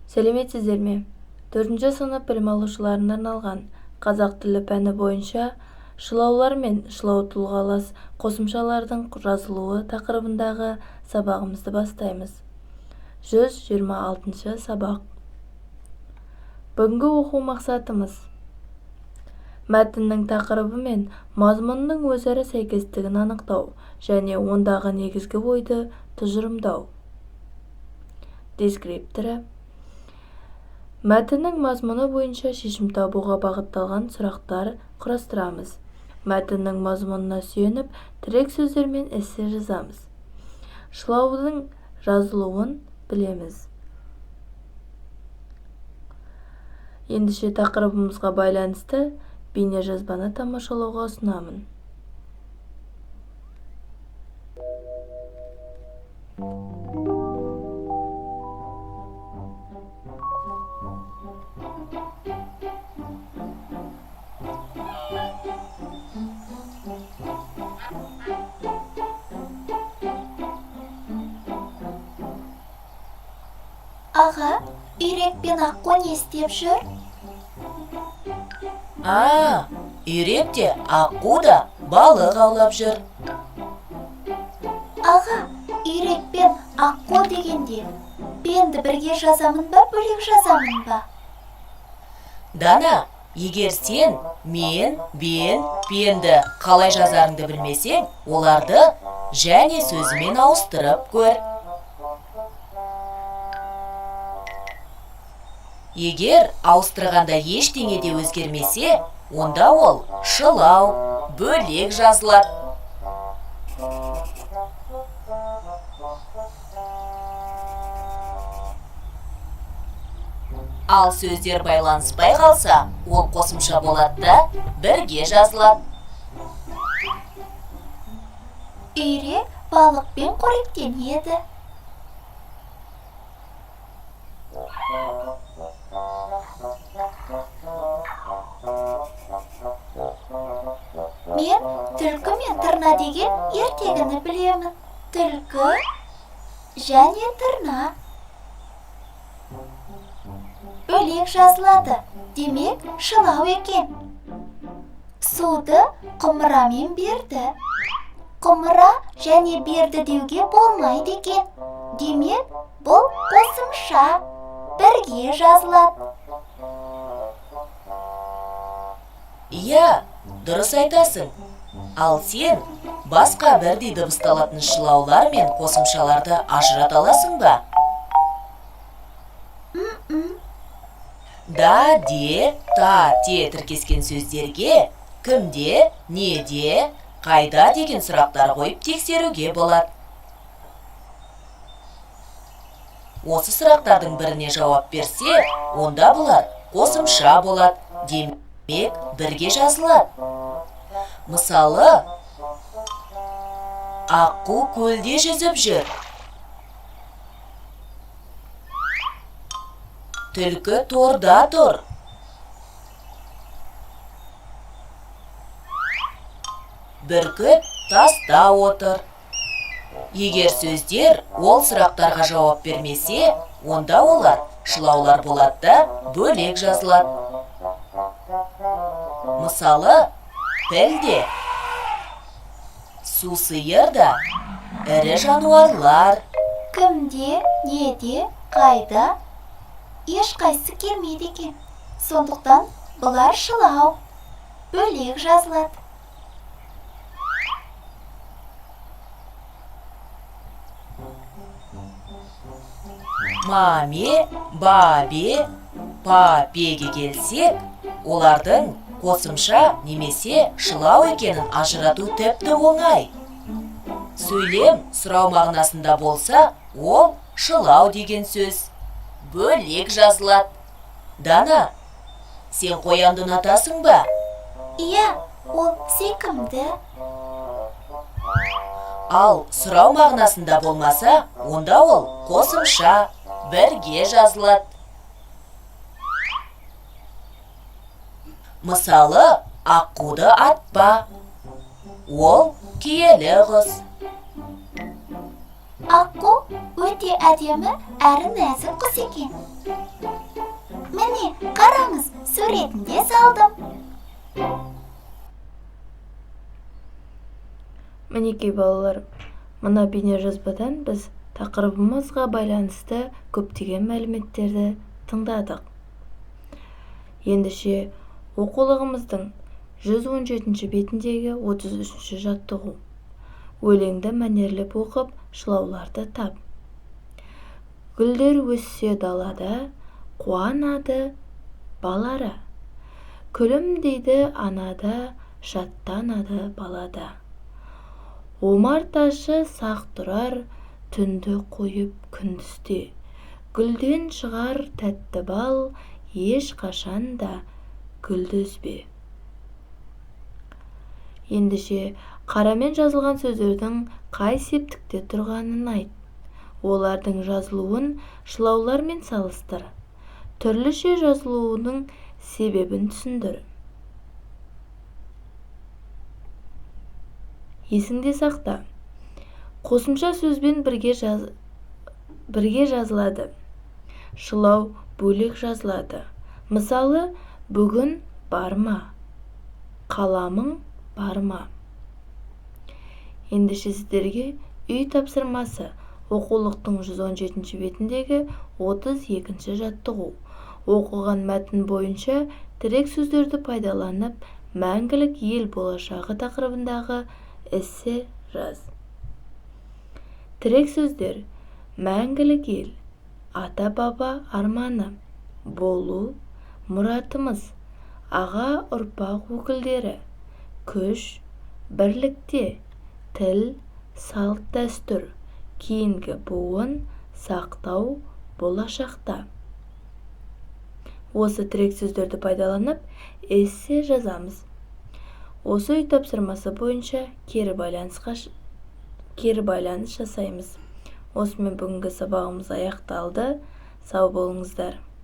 Сәлеметсіздер ме? 4-ші сынып білім алушыларына арналған қазақ тілі пәні бойынша шылаулар мен шылау тұлғалас қосымшалардың жазылуы тақырыбындағы сабағымызды бастаймыз. 126-шы сабақ. Бүгінгі оқу мақсатымыз мәтіннің тақырыбы мен мазмұнының өзара сәйкестігін анықтау және ондағы негізгі ойды тұжырымдау. Дескрипторы: мәтіннің мазмұны бойынша шешім табуға бағытталған сұрақтар құрастырамыз. Мәтіннің мазмұнына сүйеніп, тірек сөздер мен эссе жазамыз. Шылаудың жазылуын білеміз. Ендеше тақырыбымызға байланысты бейне жазбаны тамашалауға ұсынамын. Аға, үйрек пен аққу не істеп жүр? Үйрек те, аққу да балық аулап жүр. Аға, үйрек пен аққу дегенде пенді бірге жазамын ба, бөлек жазамын ба? Дана, егер сен мен, бен, пенді қалай жазарыңды білмесең, оларды және сөзімен ауыстырып көр. Егер ауыстырғанда ештеңе де өзгермесе, онда ол шылау, бөлек жазылады. Ал сөздер байланыспай қалса, ол қосымша болады да бірге жазылады. Үйрек балықпен қоректенеді. Мен түлкі мен тырна деген ертегіні білемін. Түлкі және тырна. Бөлек жазылады, демек шылау екен. Суды құмырамен берді. Құмыра және берді деуге болмайды екен. Демек бұл қосымша, бірге жазылады. Иә, дұрыс айтасың. Ал сен басқа бірдей дыбысталатын шылаулар мен қосымшаларды ажырата аласың ба? Да, де, та, те тіркескен сөздерге кімде, неде, қайда деген сұрақтар қойып тексеруге болады. Осы сұрақтардың біріне жауап берсе, онда бұлар қосымша болады, демек бірге жазылады. Мысалы, аққу көлде жүзіп жүр. Түлкі торда тұр. Бүркіт таста отыр. Егер сөздер ол сұрақтарға жауап бермесе, онда олар шылаулар болады да бөлек жазылады. Мысалы, пілде, су сиыр да, ірі жануарлар. Кімде, неде, қайда? Ешқайсы келмейді екен. Сондықтан бұлар шылау, бөлек жазылады. Маме, бабе, папеге келсек, олардың қосымша немесе шылау екенін ажырату тіпті оңай. Сөйлем сұрау мағынасында болса, ол шылау деген сөз, бөлек жазылады. Дана, сен қоянды ұнатасың ба? Иә, ол сүйкімді. Ал сұрау мағынасында болмаса, онда ол қосымша, бірге жазылады. Мысалы, аққуды атпа, ол киелі құс. аққу өте әдемі әрі нәзік құс екен. Міне, қараңыз, суретінде салдым. Мінекей балалар, мына бейнежазбадан біз тақырыбымызға байланысты көптеген мәліметтерді тыңдадық. Ендеше оқулығымыздың 117 бетіндегі 33 жаттығу. Өлеңді мәнерлеп оқып, шылауларды тап. Гүлдер өссе далада, қуанады балара. Күлім дейді анада, шаттанады балада. Омар ташы сақ тұрар, түнді қойып күндізде. Гүлден шығар тәтті бал, еш қашанда гүлді үзбе. Ендеше қарамен жазылған сөздердің қай септікте тұрғанын айт. Олардың жазылуын шылаулармен салыстыр. Түрліше жазылуының себебін түсіндір. Есіңде сақта. Қосымша сөзбен бірге жазылады. Шылау бөлек жазылады. Мысалы, бүгін барма, қаламың барма. Ендеше сіздерге үй тапсырмасы оқулықтың 117 бетіндегі 32 жаттығу. Оқыған мәтін бойынша тірек сөздерді пайдаланып, мәңгілік ел болашағы тақырыбындағы эссе жаз. Тірек сөздер: мәңгілік ел, ата-баба арманы, болу, мұратымыз, аға ұрпақ өкілдері, күш, бірлікте, тіл, салт дәстүр, кейінгі буын, сақтау, болашақта. Осы тірек сөздерді пайдаланып, эссе жазамыз. Осы үй тапсырмасы бойынша кері байланыс жасаймыз. Осымен бүгінгі сабағымыз аяқталды. Сау болыңыздар.